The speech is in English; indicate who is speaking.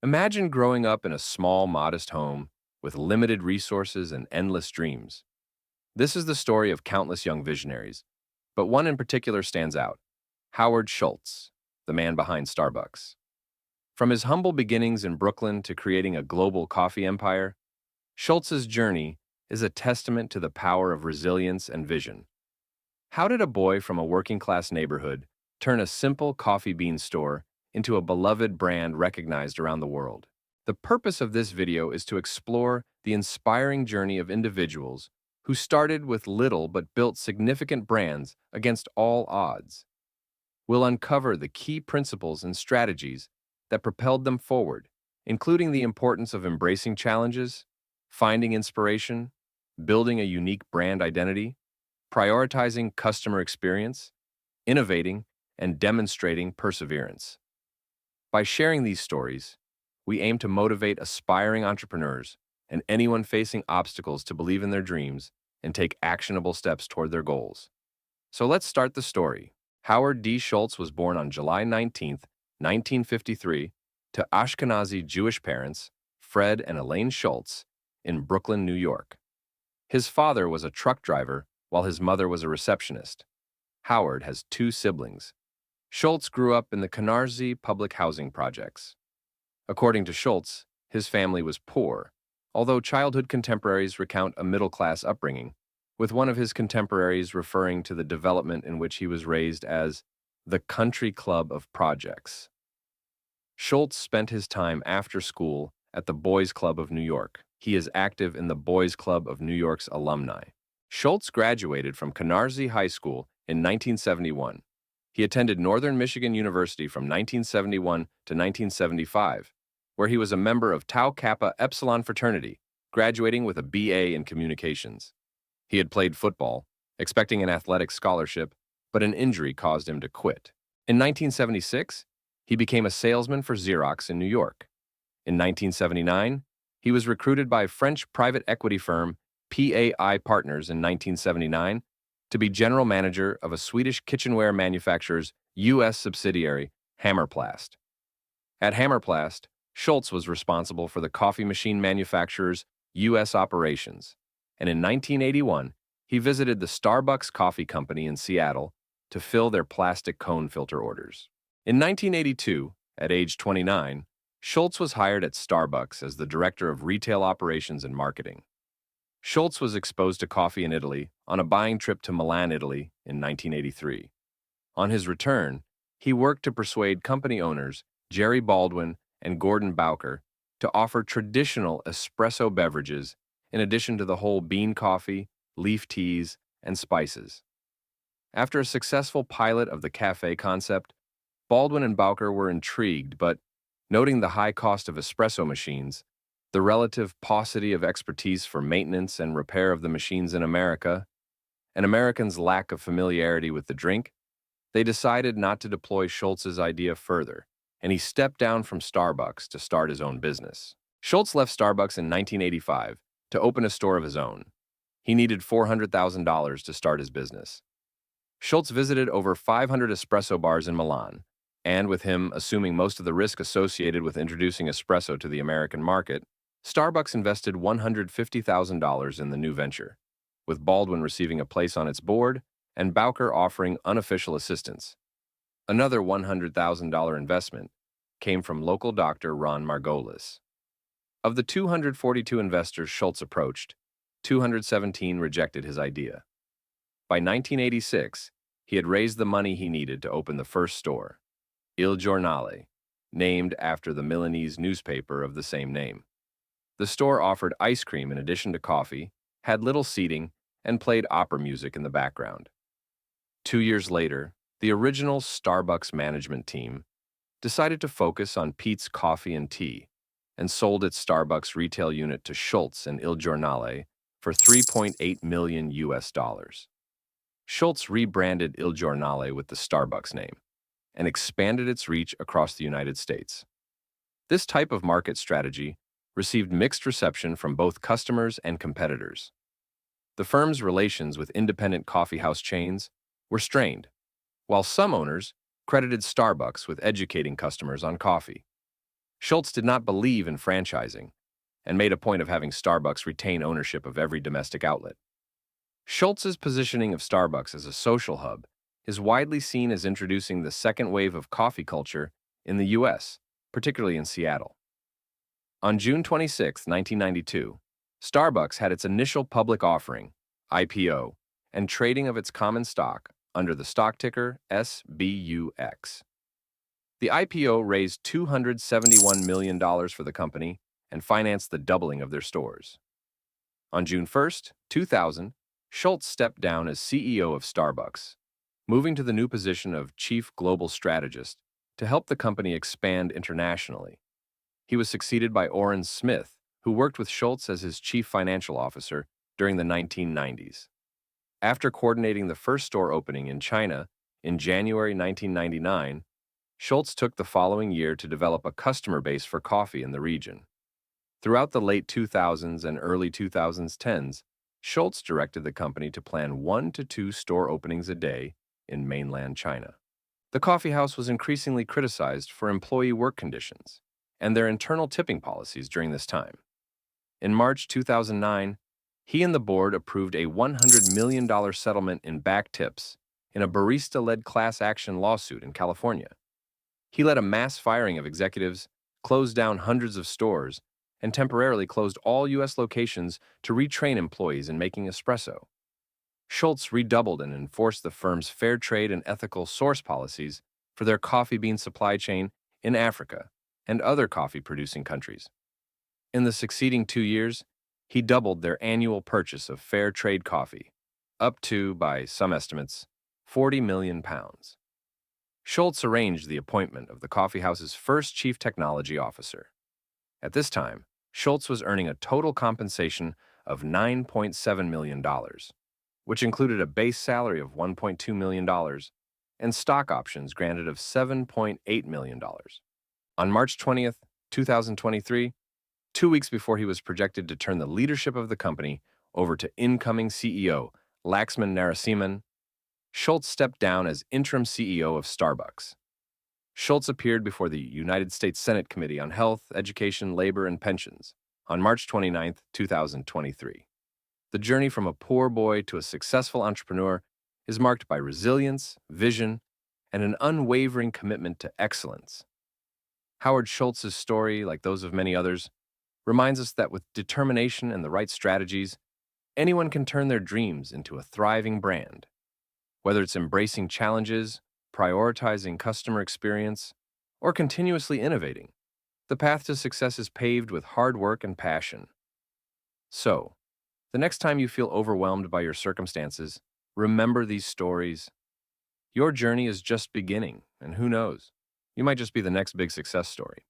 Speaker 1: Imagine growing up in a small, modest home with limited resources and endless dreams. This is the story of countless young visionaries, but one in particular stands out: Howard Schultz, the man behind Starbucks. From his humble beginnings in Brooklyn to creating a global coffee empire, Schultz's journey is a testament to the power of resilience and vision. How did a boy from a working class neighborhood turn a simple coffee bean store into a beloved brand recognized around the world? The purpose of this video is to explore the inspiring journey of individuals who started with little but built significant brands against all odds. We'll uncover the key principles and strategies that propelled them forward, including the importance of embracing challenges, finding inspiration, building a unique brand identity, prioritizing customer experience, innovating, and demonstrating perseverance. By sharing these stories, we aim to motivate aspiring entrepreneurs and anyone facing obstacles to believe in their dreams and take actionable steps toward their goals. So let's start the story. Howard D. Schultz was born on July 19th, 1953, to Ashkenazi Jewish parents, Fred and Elaine Schultz, in Brooklyn, New York. His father was a truck driver while his mother was a receptionist. Howard has two siblings. Schultz grew up in the Canarsie public housing projects. According to Schultz, his family was poor, although childhood contemporaries recount a middle-class upbringing, with one of his contemporaries referring to the development in which he was raised as the country club of projects. Schultz spent his time after school at the Boys Club of New York. He is active in the Boys Club of New York's alumni. Schultz graduated from Canarsie High School in 1971. He attended Northern Michigan University from 1971 to 1975, where he was a member of Tau Kappa Epsilon fraternity, graduating with a BA in communications. He had played football, expecting an athletic scholarship, but an injury caused him to quit. In 1976, he became a salesman for Xerox in New York. In 1979, he was recruited by French private equity firm PAI Partners in 1979 to be general manager of a Swedish kitchenware manufacturer's U.S. subsidiary, Hammerplast. At Hammerplast, Schultz was responsible for the coffee machine manufacturer's U.S. operations, and in 1981, he visited the Starbucks Coffee Company in Seattle to fill their plastic cone filter orders. In 1982, at age 29, Schultz was hired at Starbucks as the director of retail operations and marketing. Schultz was exposed to coffee in Italy on a buying trip to Milan, Italy in 1983. On his return, he worked to persuade company owners Jerry Baldwin and Gordon Bowker to offer traditional espresso beverages in addition to the whole bean coffee, leaf teas, and spices. After a successful pilot of the cafe concept, Baldwin and Bowker were intrigued, but noting the high cost of espresso machines, the relative paucity of expertise for maintenance and repair of the machines in America, and Americans' lack of familiarity with the drink, they decided not to deploy Schultz's idea further, and he stepped down from Starbucks to start his own business. Schultz left Starbucks in 1985 to open a store of his own. He needed $400,000 to start his business. Schultz visited over 500 espresso bars in Milan, and with him assuming most of the risk associated with introducing espresso to the American market, Starbucks invested $150,000 in the new venture, with Baldwin receiving a place on its board and Bowker offering unofficial assistance. Another $100,000 investment came from local doctor Ron Margolis. Of the 242 investors Schultz approached, 217 rejected his idea. By 1986, he had raised the money he needed to open the first store, Il Giornale, named after the Milanese newspaper of the same name. The store offered ice cream in addition to coffee, had little seating, and played opera music in the background. 2 years later, the original Starbucks management team decided to focus on Peet's Coffee and Tea and sold its Starbucks retail unit to Schultz and Il Giornale for $3.8 million US dollars. Schultz rebranded Il Giornale with the Starbucks name and expanded its reach across the United States. This type of market strategy received mixed reception from both customers and competitors. The firm's relations with independent coffeehouse chains were strained, while some owners credited Starbucks with educating customers on coffee. Schultz did not believe in franchising and made a point of having Starbucks retain ownership of every domestic outlet. Schultz's positioning of Starbucks as a social hub is widely seen as introducing the second wave of coffee culture in the U.S., particularly in Seattle. On June 26, 1992, Starbucks had its initial public offering, IPO, and trading of its common stock under the stock ticker SBUX. The IPO raised $271 million for the company and financed the doubling of their stores. On June 1, 2000, Schultz stepped down as CEO of Starbucks, moving to the new position of Chief Global Strategist to help the company expand internationally. He was succeeded by Orrin Smith, who worked with Schultz as his Chief Financial Officer during the 1990s. After coordinating the first store opening in China in January 1999, Schultz took the following year to develop a customer base for coffee in the region. Throughout the late 2000s and early 2010s, Schultz directed the company to plan 1 to 2 store openings a day in mainland China. The coffee house was increasingly criticized for employee work conditions and their internal tipping policies during this time. In March 2009, he and the board approved a $100 million settlement in back tips in a barista-led class action lawsuit in California. He led a mass firing of executives, closed down hundreds of stores, and temporarily closed all U.S. locations to retrain employees in making espresso. Schultz redoubled and enforced the firm's fair trade and ethical source policies for their coffee bean supply chain in Africa and other coffee-producing countries. In the succeeding 2 years, he doubled their annual purchase of fair trade coffee, up to, by some estimates, £40 million. Schultz arranged the appointment of the coffeehouse's first chief technology officer. At this time, Schultz was earning a total compensation of $9.7 million, which included a base salary of $1.2 million and stock options granted of $7.8 million. On March 20th, 2023, 2 weeks before he was projected to turn the leadership of the company over to incoming CEO Laxman Narasimhan, Schultz stepped down as interim CEO of Starbucks. Schultz appeared before the United States Senate Committee on Health, Education, Labor, and Pensions on March 29, 2023. The journey from a poor boy to a successful entrepreneur is marked by resilience, vision, and an unwavering commitment to excellence. Howard Schultz's story, like those of many others, reminds us that with determination and the right strategies, anyone can turn their dreams into a thriving brand. Whether it's embracing challenges, prioritizing customer experience, or continuously innovating, the path to success is paved with hard work and passion. So, the next time you feel overwhelmed by your circumstances, remember these stories. Your journey is just beginning, and who knows, you might just be the next big success story.